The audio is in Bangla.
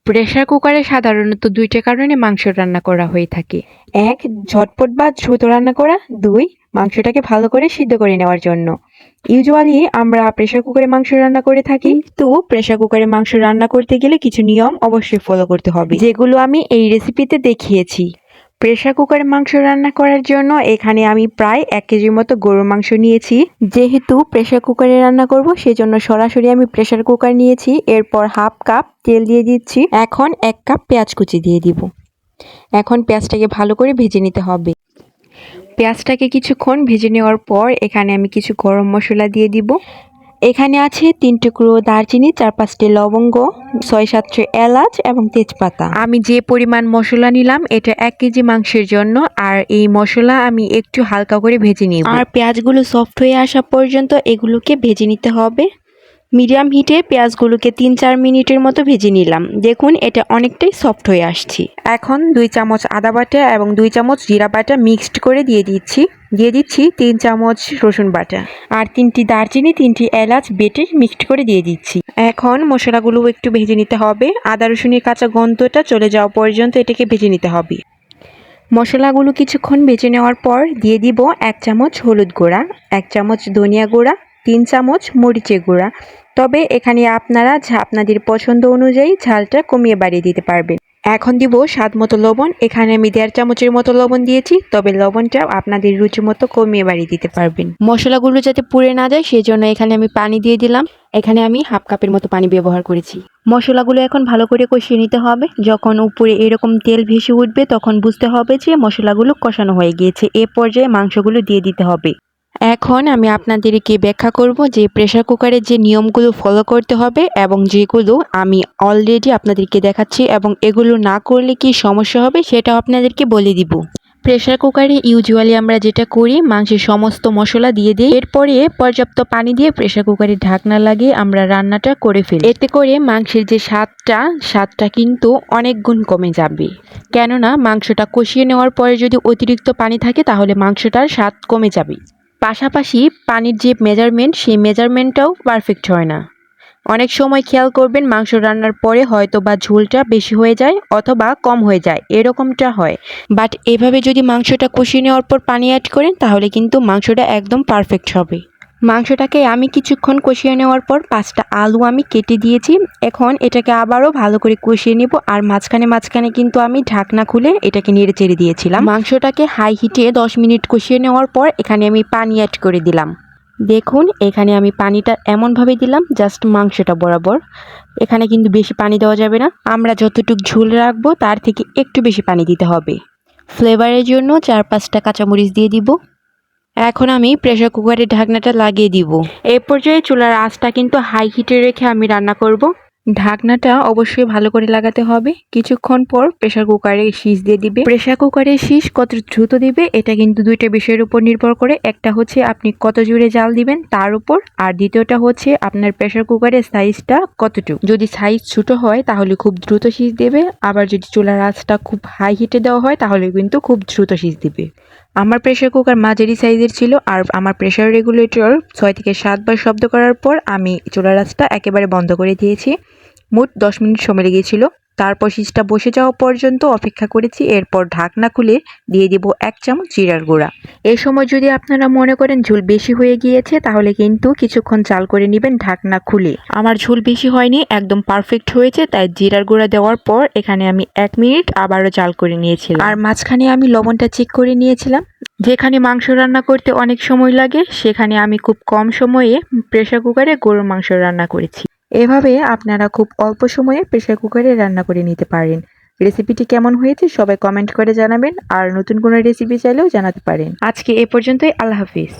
প্রেসার কুকারে সাধারণত ২টা কারণে মাংস রান্না করা হয়ে থাকে। ১. ঝটপট বা দ্রুত রান্না করা। ২. মাংসটাকে ভালো করে সিদ্ধ করে নেওয়ার জন্য। ইউজুয়ালি আমরা প্রেসার কুকারে মাংস রান্না করে থাকি, কিন্তু প্রেসার কুকারে মাংস রান্না করতে গেলে কিছু নিয়ম অবশ্যই ফলো করতে হবে, যেগুলো আমি এই রেসিপিতে দেখিয়েছি। প্রেসার কুকারে মাংস রান্না করার জন্য এখানে আমি প্রায় ১ কেজির মতো গরুর মাংস নিয়েছি। যেহেতু প্রেসার কুকারে রান্না করব, সেজন্য সরাসরি আমি প্রেসার কুকার নিয়েছি। এরপর হাফ কাপ তেল দিয়ে দিচ্ছি। এখন ১ কাপ পেঁয়াজ কুচি দিয়ে দিব। এখন পেঁয়াজটাকে ভালো করে ভেজে নিতে হবে। পেঁয়াজটাকে কিছুক্ষণ ভেজে নেওয়ার পর এখানে আমি কিছু গরম মশলা দিয়ে দিব। এখানে আছে ৩ টুকরো দারচিনি, ৪-৫টি লবঙ্গ, ৬-৭টি এলাচ এবং তেজপাতা। আমি যে পরিমাণ মশলা নিলাম এটা ১ কেজি মাংসের জন্য, আর এই মশলা আমি একটু হালকা করে ভেজে নিব। আর পেঁয়াজগুলো সফট হয়ে আসা পর্যন্ত এগুলোকে ভেজে নিতে হবে। মিডিয়াম হিটে পেঁয়াজগুলোকে ৩-৪ মিনিটের মতো ভেজে নিলাম। দেখুন এটা অনেকটাই সফট হয়ে আসছে। এখন ২ চামচ আদা বাটা এবং 2 চামচ জিরা বাটা মিক্সড করে দিয়ে দিচ্ছি ৩ চামচ রসুন বাটা আর ৩টি দারচিনি, ৩টি এলাচ বেটে মিক্সড করে দিয়ে দিচ্ছি। এখন মশলাগুলো একটু ভেজে নিতে হবে। আদা রসুনের কাঁচা গন্ধটা চলে যাওয়া পর্যন্ত এটাকে ভেজে নিতে হবে। মশলাগুলো কিছুক্ষণ ভেজে নেওয়ার পর দিয়ে দিব ১ চামচ হলুদ গুঁড়া, ১ চামচ ধনিয়া গুঁড়া, ৩ চামচ মরিচের গুঁড়া। তবে এখানে আপনারা আপনাদের পছন্দ অনুযায়ী ঝালটা কমিয়ে বাড়িয়ে দিতে পারবেন। এখন দিব স্বাদ মতো লবণ। এখানে আমি ১.৫ চামচের মতো লবণ দিয়েছি, তবে লবণটা আপনাদের রুচি মতো কমিয়ে বাড়িয়ে দিতে পারবেন। মশলাগুলো যাতে পুড়ে না যায় সেজন্য এখানে আমি পানি দিয়ে দিলাম। এখানে আমি হাফ কাপের মতো পানি ব্যবহার করেছি। মশলাগুলো এখন ভালো করে কষিয়ে নিতে হবে। যখন উপরে এরকম তেল ভেসে উঠবে তখন বুঝতে হবে যে মশলাগুলো কষানো হয়ে গিয়েছে। এ পর্যায়ে মাংসগুলো দিয়ে দিতে হবে। এখন আমি আপনাদেরকে ব্যাখ্যা করব যে প্রেসার কুকারের যে নিয়মগুলো ফলো করতে হবে এবং যেগুলো আমি অলরেডি আপনাদেরকে দেখাচ্ছি এবং এগুলো না করলে কি সমস্যা হবে সেটাও আপনাদেরকে বলে দিব। প্রেসার কুকারে ইউজুয়ালি আমরা যেটা করি, মাংসের সমস্ত মশলা দিয়ে দিই, এরপরে পর্যাপ্ত পানি দিয়ে প্রেসার কুকারের ঢাকনা লাগিয়ে আমরা রান্নাটা করে ফেলি। এতে করে মাংসের যে স্বাদটা কিন্তু অনেক গুণ কমে যাবে। কেননা মাংসটা কষিয়ে নেওয়ার পরে যদি অতিরিক্ত পানি থাকে তাহলে মাংসটার স্বাদ কমে যাবে। পাশাপাশি পানির যে মেজারমেন্ট, সেই মেজারমেন্টটাও পারফেক্ট হয় না। অনেক সময় খেয়াল করবেন মাংস রান্নার পরে হয়তো বা ঝোলটা বেশি হয়ে যায় অথবা কম হয়ে যায়, এরকমটা হয়। বাট এভাবে যদি মাংসটা কষিয়ে নেওয়ার পর পানি অ্যাড করেন তাহলে কিন্তু মাংসটা একদম পারফেক্ট হবে। মাংসটাকে আমি কিছুক্ষণ কষিয়ে নেওয়ার পর 5টা আলু আমি কেটে দিয়েছি। এখন এটাকে আবারও ভালো করে কষিয়ে নেব, আর মাঝখানে কিন্তু আমি ঢাকনা খুলে এটাকে নেড়ে চেড়ে দিয়েছিলাম। মাংসটাকে হাই হিটে 10 মিনিট কষিয়ে নেওয়ার পর এখানে আমি পানি অ্যাড করে দিলাম। দেখুন এখানে আমি পানিটা এমনভাবে দিলাম জাস্ট মাংসটা বরাবর। এখানে কিন্তু বেশি পানি দেওয়া যাবে না। আমরা যতটুকু ঝোল রাখবো তার থেকে একটু বেশি পানি দিতে হবে। ফ্লেভারের জন্য 4-5টা কাঁচামরিচ দিয়ে দিব। এখন আমি প্রেসার কুকারের ঢাকনাটা লাগিয়ে দিব। এই পর্যায়ে চুলার আঁচটা কিন্তু হাই হিটে রেখে আমি রান্না করব। ঢাকনাটা অবশ্যই ভালো করে লাগাতে হবে। কিছুক্ষণ পর প্রেসার কুকারে শীষ দিয়ে দিবে। প্রেসার কুকারের শীষ কত দ্রুত দিবে এটা কিন্তু 2টা বিষয়ের উপর নির্ভর করে। একটা হচ্ছে আপনি কত জোরে জাল দিবেন তার উপর, আর দ্বিতীয়টা হচ্ছে আপনার প্রেসার কুকারের সাইজটা কতটুকু। যদি সাইজ ছোট হয় তাহলে খুব দ্রুত শীষ দেবে, আবার যদি চুলার আঁচটা খুব হাই হিটে দেওয়া হয় তাহলে কিন্তু খুব দ্রুত শীষ দিবে। আমার প্রেসার কুকার মাঝারি সাইজের ছিল, আর আমার প্রেসার রেগুলেটর 6 থেকে 7 বার শব্দ করার পর আমি চুলার আঁচটা একেবারে বন্ধ করে দিয়েছি। মোট 10 মিনিট সময় লেগেছিল। তারপর শীষটা বসে যাওয়া পর্যন্ত অপেক্ষা করেছি। এরপর ঢাকনা খুলে দিয়ে দিব 1 চামচ জিরার গুঁড়া। এই সময় যদি আপনারা মনে করেন ঝোল বেশি হয়ে গিয়েছে তাহলে কিন্তু কিছুক্ষণ জাল করে নেবেন ঢাকনা খুলে। আমার ঝোল বেশি হয়নি, একদম পারফেক্ট হয়েছে, তাই জিরার গুঁড়া দেওয়ার পর এখানে আমি 1 মিনিট আবারও জাল করে নিয়েছিলাম। আর মাঝখানে আমি লবণটা চেক করে নিয়েছিলাম। যেখানে মাংস রান্না করতে অনেক সময় লাগে সেখানে আমি খুব কম সময়ে প্রেসার কুকারে গরুর মাংস রান্না করেছি। এভাবে আপনারা খুব অল্প সময়ে প্রেসার কুকারে রান্না করে নিতে পারেন। রেসিপিটি কেমন হয়েছে সবাই কমেন্ট করে জানাবেন, আর নতুন কোনো রেসিপি চাইলেও জানাতে পারেন। আজকে এ পর্যন্তই। আল্লাহ হাফিজ।